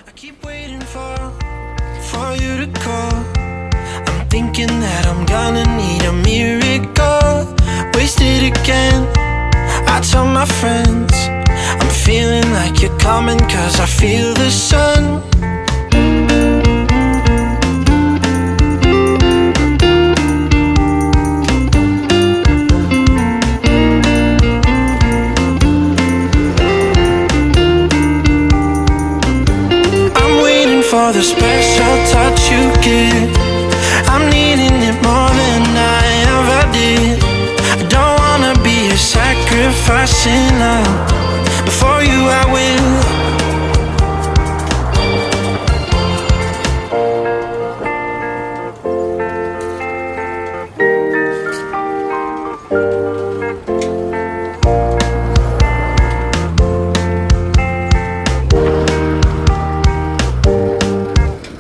I keep waiting for you to call. I'm thinking that I'm gonna need a miracle. Wasted again, I tell my friends I'm feeling like you're coming, 'cause I feel the sun. For the special touch you give, I'm needing it more than I ever did. I don't wanna be a sacrificing love. Before you I will.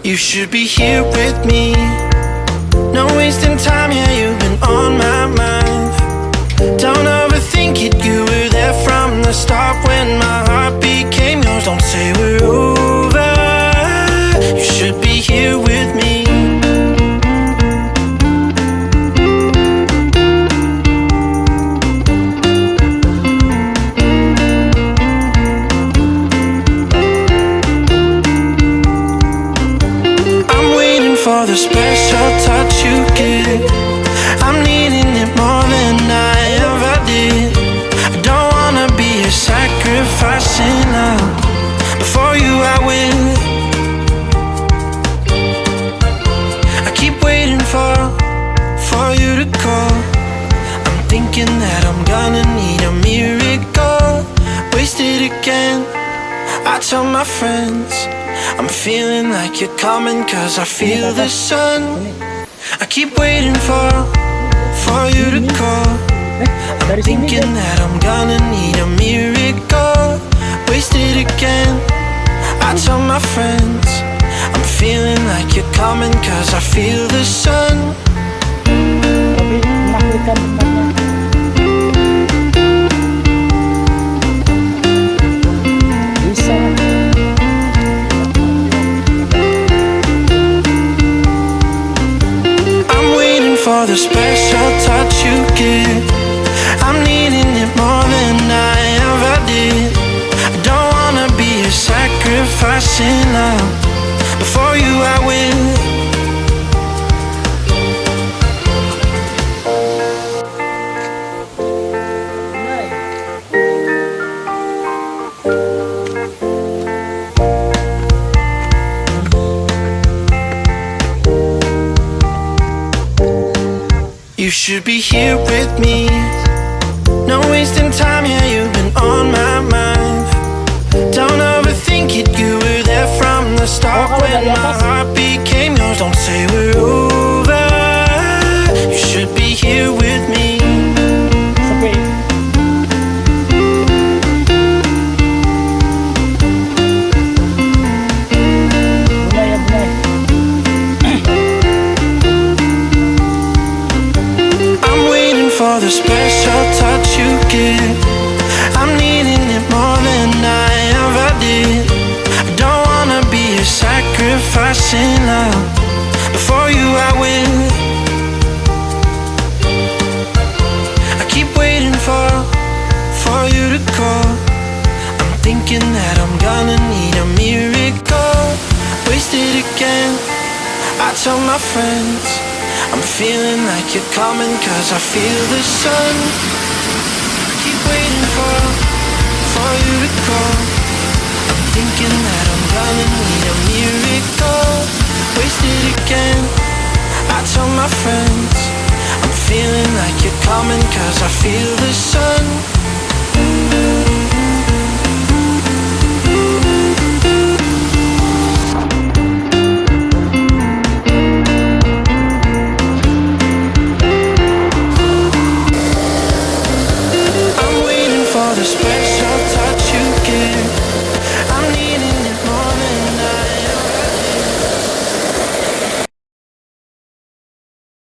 You should be here with me. No wasting time, yeah, you've been on my mind. Don't overthink it, you were there from the start when my heart became yours. Don't say we're over, you should be here with me. For the special touch you give, I'm needing it more than I ever did. I don't wanna be a sacrificing love. Before you I will. I keep waiting for you to call. I'm thinking that I'm gonna need a miracle. Wasted again, I tell my friends I'm feeling like you're coming, 'cause I feel the sun. I keep waiting for you to call. I'm thinking that I'm gonna need a miracle. Wasted again, I tell my friends I'm feeling like you're coming, 'cause I feel the sun. For the special touch you give, I'm needing it more than I ever did. I don't wanna be a sacrificing love. Before you I will. You should be here with me. No wasting time, yeah, you've been on my mind. Don't overthink it, you were there from the start when my heart became yours. Don't say we're over, you should be here with me. For the special touch you give, I'm needing it more than I ever did. I don't wanna be a sacrificing love. Before you I will. I keep waiting for you to call. I'm thinking that I'm gonna need a miracle. Wasted again, I tell my friends I'm feeling like you're coming, 'cause I feel the sun. I keep waiting for you to call. I'm thinking that I'm gonna need a miracle. Wasted again, I tell my friends I'm feeling like you're coming, 'cause I feel the sun.